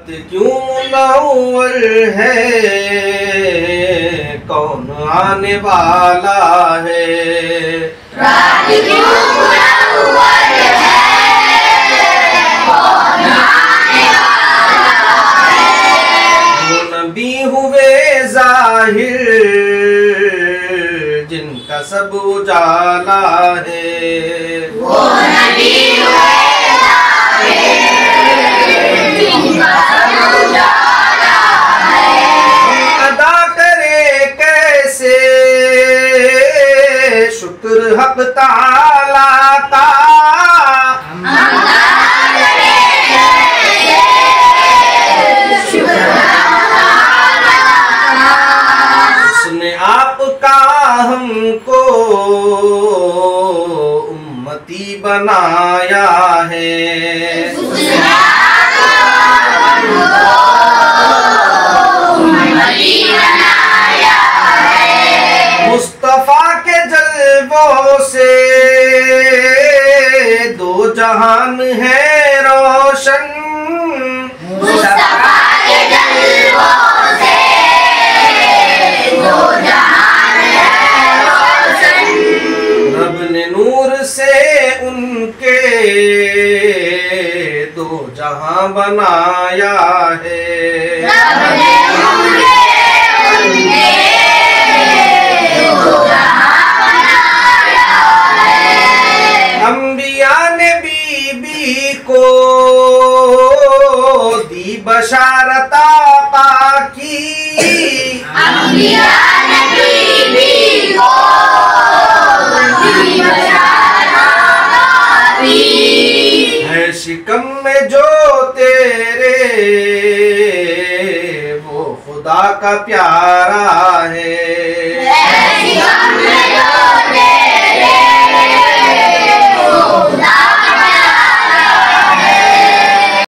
क्यों मुनव्वर है, कौन आने वाला है। रात क्यों मुनव्वर है, कौन आने वाला है। वो नबी हुए जाहिर, जिनका सब उजाला है। वो नबी हुए जाहिर, जिनका सब उजाला है। अदा करे कैसे शुक्र हक ताला का, उसने आपका हमको उम्मती बनाया है। मुस्तफा के जल्वों से दो जहान है रोशन। मुस्तफा के जल्वों से दो जहान है रोशन। रब ने नूर से उनके दो जहां बनाया है। रब ने नूर से उनके दो जहां बनाया है। अंबिया ने बीबी को दी बशारत आका की। अंबिया ने बीबी को दी बशारत आका की। है शिकम में जो तेरे वो खुदा का प्यारा है। ऐसी